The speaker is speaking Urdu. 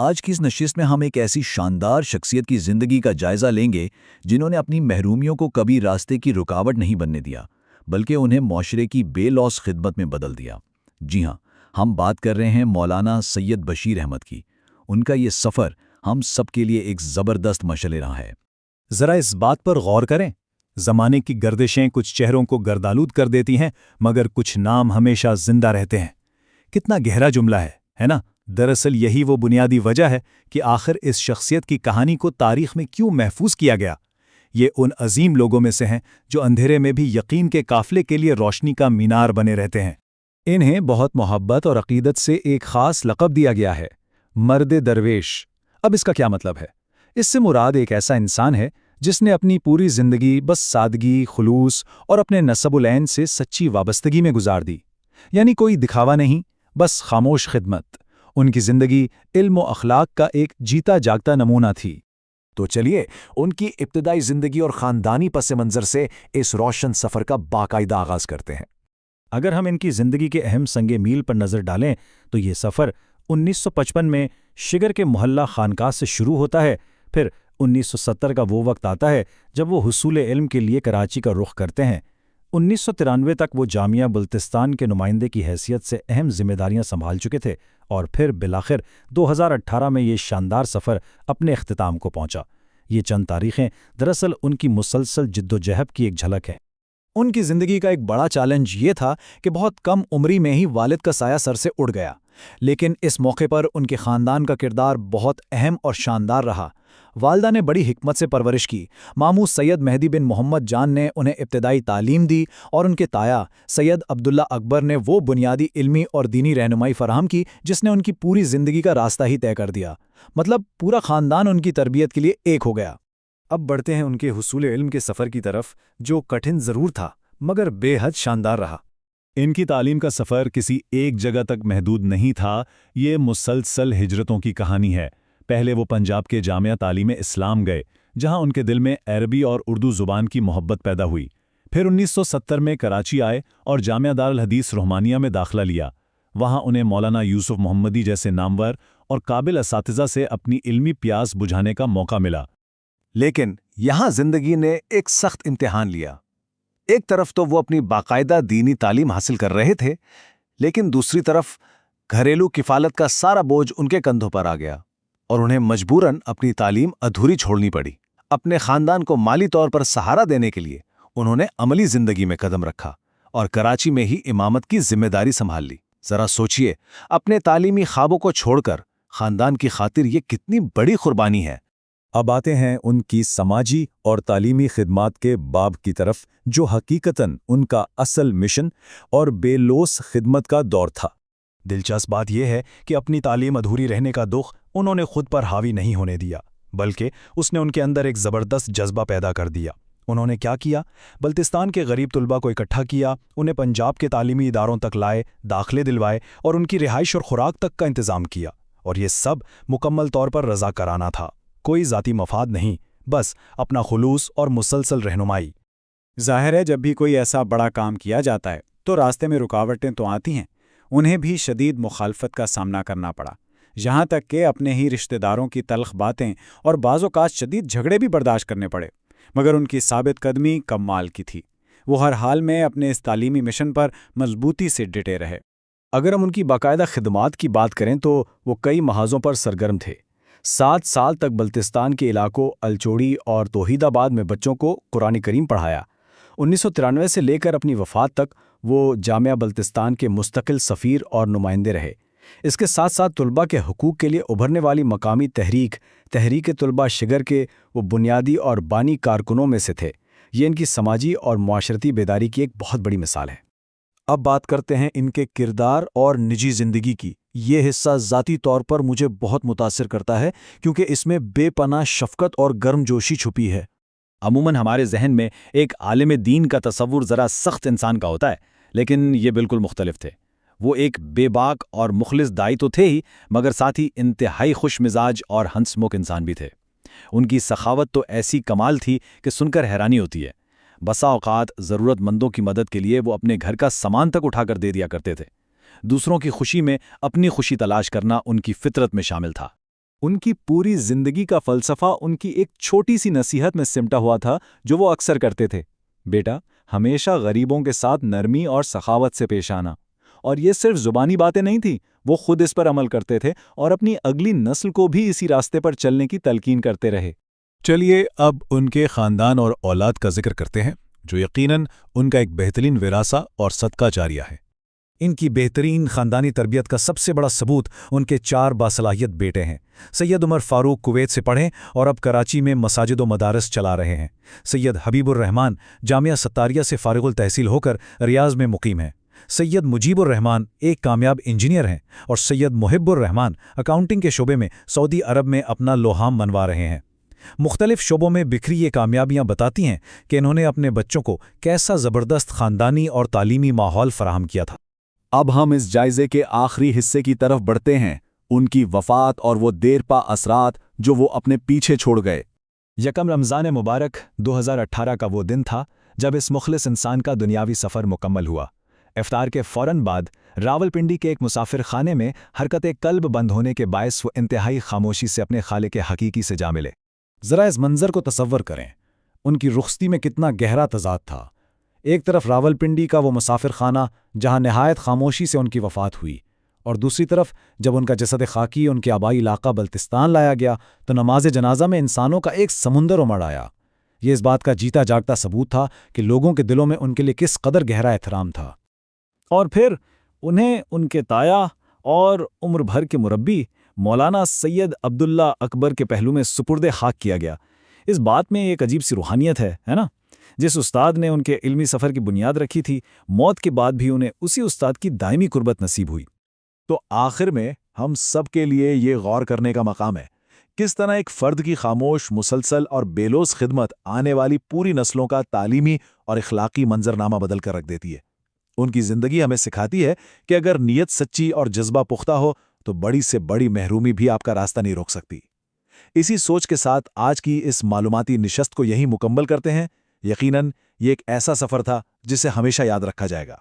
آج کی اس نشست میں ہم ایک ایسی شاندار شخصیت کی زندگی کا جائزہ لیں گے جنہوں نے اپنی محرومیوں کو کبھی راستے کی رکاوٹ نہیں بننے دیا، بلکہ انہیں معاشرے کی بے لوث خدمت میں بدل دیا۔ جی ہاں، ہم بات کر رہے ہیں مولانا سید بشیر احمد کی۔ ان کا یہ سفر ہم سب کے لیے ایک زبردست مشعل راہ ہے۔ ذرا اس بات پر غور کریں، زمانے کی گردشیں کچھ چہروں کو گردآلود کر دیتی ہیں، مگر کچھ نام ہمیشہ زندہ رہتے ہیں۔ کتنا گہرا جملہ ہے نا؟ دراصل یہی وہ بنیادی وجہ ہے کہ آخر اس شخصیت کی کہانی کو تاریخ میں کیوں محفوظ کیا گیا۔ یہ ان عظیم لوگوں میں سے ہیں جو اندھیرے میں بھی یقین کے قافلے کے لیے روشنی کا مینار بنے رہتے ہیں۔ انہیں بہت محبت اور عقیدت سے ایک خاص لقب دیا گیا ہے، مرد درویش۔ اب اس کا کیا مطلب ہے؟ اس سے مراد ایک ایسا انسان ہے جس نے اپنی پوری زندگی بس سادگی، خلوص اور اپنے نسب العین سے سچی وابستگی میں گزار دی۔ یعنی کوئی دکھاوا نہیں، بس خاموش خدمت۔ ان کی زندگی علم و اخلاق کا ایک جیتا جاگتا نمونہ تھی۔ تو چلیے ان کی ابتدائی زندگی اور خاندانی پس منظر سے اس روشن سفر کا باقاعدہ آغاز کرتے ہیں۔ اگر ہم ان کی زندگی کے اہم سنگ میل پر نظر ڈالیں تو یہ سفر 1955 میں شگر کے محلہ خانقاہ سے شروع ہوتا ہے، پھر 1970 کا وہ وقت آتا ہے جب وہ حصول علم کے لیے کراچی کا رخ کرتے ہیں۔ 1993 تک وہ جامعہ بلتستان کے نمائندے کی حیثیت سے اہم ذمہ داریاں سنبھال چکے تھے، اور پھر بالآخر 2018 میں یہ شاندار سفر اپنے اختتام کو پہنچا۔ یہ چند تاریخیں دراصل ان کی مسلسل جد و جہد کی ایک جھلک ہے۔ ان کی زندگی کا ایک بڑا چیلنج یہ تھا کہ بہت کم عمری میں ہی والد کا سایہ سر سے اڑ گیا، لیکن اس موقع پر ان کے خاندان کا کردار بہت اہم اور شاندار رہا۔ والدہ نے بڑی حکمت سے پرورش کی۔ ماموں سید مہدی بن محمد جان نے انہیں ابتدائی تعلیم دی، اور ان کے تایا سید عبداللہ اکبر نے وہ بنیادی علمی اور دینی رہنمائی فراہم کی جس نے ان کی پوری زندگی کا راستہ ہی طے کر دیا۔ مطلب پورا خاندان ان کی تربیت کے لیے ایک ہو گیا۔ اب بڑھتے ہیں ان کے حصول علم کے سفر کی طرف، جو کٹھن ضرور تھا مگر بے حد شاندار رہا۔ ان کی تعلیم کا سفر کسی ایک جگہ تک محدود نہیں تھا، یہ مسلسل ہجرتوں کی کہانی ہے۔ پہلے وہ پنجاب کے جامعہ تعلیم اسلام گئے، جہاں ان کے دل میں عربی اور اردو زبان کی محبت پیدا ہوئی۔ پھر 1970 میں کراچی آئے اور جامعہ دارالحدیث رحمانیہ میں داخلہ لیا۔ وہاں انہیں مولانا یوسف محمدی جیسے نامور اور قابل اساتذہ سے اپنی علمی پیاس بجھانے کا موقع ملا۔ لیکن یہاں زندگی نے ایک سخت امتحان لیا۔ ایک طرف تو وہ اپنی باقاعدہ دینی تعلیم حاصل کر رہے تھے، لیکن دوسری طرف گھریلو کفالت کا سارا بوجھ ان کے کندھوں پر آ گیا، اور انہیں مجبوراً اپنی تعلیم ادھوری چھوڑنی پڑی۔ اپنے خاندان کو مالی طور پر سہارا دینے کے لیے انہوں نے عملی زندگی میں قدم رکھا اور کراچی میں ہی امامت کی ذمہ داری سنبھال لی۔ ذرا سوچئے، اپنے تعلیمی خوابوں کو چھوڑ کر خاندان کی خاطر یہ کتنی بڑی قربانی ہے۔ اب آتے ہیں ان کی سماجی اور تعلیمی خدمات کے باب کی طرف، جو حقیقتاً ان کا اصل مشن اور بے لوث خدمت کا دور تھا۔ دلچسپ بات یہ ہے کہ اپنی تعلیم ادھوری رہنے کا دکھ انہوں نے خود پر حاوی نہیں ہونے دیا، بلکہ اس نے ان کے اندر ایک زبردست جذبہ پیدا کر دیا۔ انہوں نے کیا کیا؟ بلتستان کے غریب طلباء کو اکٹھا کیا، انہیں پنجاب کے تعلیمی اداروں تک لائے، داخلے دلوائے اور ان کی رہائش اور خوراک تک کا انتظام کیا، اور یہ سب مکمل طور پر رضاکارانہ تھا۔ کوئی ذاتی مفاد نہیں، بس اپنا خلوص اور مسلسل رہنمائی۔ ظاہر ہے جب بھی کوئی ایسا بڑا کام کیا جاتا ہے تو راستے میں رکاوٹیں تو آتی ہیں۔ انہیں بھی شدید مخالفت کا سامنا کرنا پڑا، یہاں تک کہ اپنے ہی رشتہ داروں کی تلخ باتیں اور بعض اوقات شدید جھگڑے بھی برداشت کرنے پڑے، مگر ان کی ثابت قدمی کمال کی تھی۔ وہ ہر حال میں اپنے اس تعلیمی مشن پر مضبوطی سے ڈٹے رہے۔ اگر ہم ان کی باقاعدہ خدمات کی بات کریں تو وہ کئی محاذوں پر سرگرم تھے۔ 7 سال تک بلتستان کے علاقوں الچوڑی اور توحید آباد میں بچوں کو قرآن کریم پڑھایا۔ 1993 سے لے کر اپنی وفات تک وہ جامعہ بلتستان کے مستقل سفیر اور نمائندے رہے۔ اس کے ساتھ ساتھ طلباء کے حقوق کے لیے ابھرنے والی مقامی تحریک طلباء شگر کے وہ بنیادی اور بانی کارکنوں میں سے تھے۔ یہ ان کی سماجی اور معاشرتی بیداری کی ایک بہت بڑی مثال ہے۔ اب بات کرتے ہیں ان کے کردار اور نجی زندگی کی۔ یہ حصہ ذاتی طور پر مجھے بہت متاثر کرتا ہے کیونکہ اس میں بے پناہ شفقت اور گرم جوشی چھپی ہے۔ عموماً ہمارے ذہن میں ایک عالم دین کا تصور ذرا سخت انسان کا ہوتا ہے، لیکن یہ بالکل مختلف تھے۔ وہ ایک بے باک اور مخلص دائی تو تھے ہی، مگر ساتھ ہی انتہائی خوش مزاج اور ہنس مکھ انسان بھی تھے۔ ان کی سخاوت تو ایسی کمال تھی کہ سن کر حیرانی ہوتی ہے۔ بسا اوقات ضرورت مندوں کی مدد کے لیے وہ اپنے گھر کا سامان تک اٹھا کر دے دیا کرتے تھے۔ دوسروں کی خوشی میں اپنی خوشی تلاش کرنا ان کی فطرت میں شامل تھا۔ ان کی پوری زندگی کا فلسفہ ان کی ایک چھوٹی سی نصیحت میں سمٹا ہوا تھا جو وہ اکثر کرتے تھے: بیٹا، ہمیشہ غریبوں کے ساتھ نرمی اور سخاوت سے پیش آنا۔ اور یہ صرف زبانی باتیں نہیں تھیں، وہ خود اس پر عمل کرتے تھے اور اپنی اگلی نسل کو بھی اسی راستے پر چلنے کی تلقین کرتے رہے۔ چلیے اب ان کے خاندان اور اولاد کا ذکر کرتے ہیں، جو یقیناً ان کا ایک بہترین وراثہ اور صدقہ جاریہ ہے۔ ان کی بہترین خاندانی تربیت کا سب سے بڑا ثبوت ان کے 4 باصلاحیت بیٹے ہیں۔ سید عمر فاروق کویت سے پڑھے اور اب کراچی میں مساجد و مدارس چلا رہے ہیں۔ سید حبیب الرحمان جامعہ ستاریہ سے فارغ التحصیل ہو کر ریاض میں مقیم ہیں۔ سید مجیب الرحمان ایک کامیاب انجینئر ہیں اور سید محب الرحمان اکاؤنٹنگ کے شعبے میں سعودی عرب میں اپنا لوہام منوا رہے ہیں۔ مختلف شعبوں میں بکھری یہ کامیابیاں بتاتی ہیں کہ انہوں نے اپنے بچوں کو کیسا زبردست خاندانی اور تعلیمی ماحول فراہم کیا تھا۔ اب ہم اس جائزے کے آخری حصے کی طرف بڑھتے ہیں، ان کی وفات اور وہ دیرپا اثرات جو وہ اپنے پیچھے چھوڑ گئے۔ یکم رمضان مبارک 2018 کا وہ دن تھا جب اس مخلص انسان کا دنیاوی سفر مکمل ہوا۔ افطار کے فوراً بعد راولپنڈی کے ایک مسافر خانے میں حرکت قلب بند ہونے کے باعث وہ انتہائی خاموشی سے اپنے خالق حقیقی سے جا ملے۔ ذرا اس منظر کو تصور کریں، ان کی رخصتی میں کتنا گہرا تضاد تھا۔ ایک طرف راولپنڈی کا وہ مسافر خانہ جہاں نہایت خاموشی سے ان کی وفات ہوئی، اور دوسری طرف جب ان کا جسد خاکی ان کے آبائی علاقہ بلتستان لایا گیا تو نماز جنازہ میں انسانوں کا ایک سمندر امڑ آیا۔ یہ اس بات کا جیتا جاگتا ثبوت تھا کہ لوگوں کے دلوں میں ان کے لیے کس قدر گہرا احترام تھا۔ اور پھر انہیں ان کے تایا اور عمر بھر کے مربی مولانا سید عبداللہ اکبر کے پہلو میں سپرد خاک کیا گیا۔ اس بات میں ایک عجیب سی روحانیت ہے نا؟ جس استاد نے ان کے علمی سفر کی بنیاد رکھی تھی، موت کے بعد بھی انہیں اسی استاد کی دائمی قربت نصیب ہوئی۔ تو آخر میں ہم سب کے لیے یہ غور کرنے کا مقام ہے، کس طرح ایک فرد کی خاموش، مسلسل اور بے لوث خدمت آنے والی پوری نسلوں کا تعلیمی اور اخلاقی منظرنامہ بدل کر رکھ دیتی ہے۔ ان کی زندگی ہمیں سکھاتی ہے کہ اگر نیت سچی اور جذبہ پختہ ہو تو بڑی سے بڑی محرومی بھی آپ کا راستہ نہیں روک سکتی۔ اسی سوچ کے ساتھ آج کی اس معلوماتی نشست کو یہیں مکمل کرتے ہیں۔ یقیناً یہ ایک ایسا سفر تھا جسے ہمیشہ یاد رکھا جائے گا۔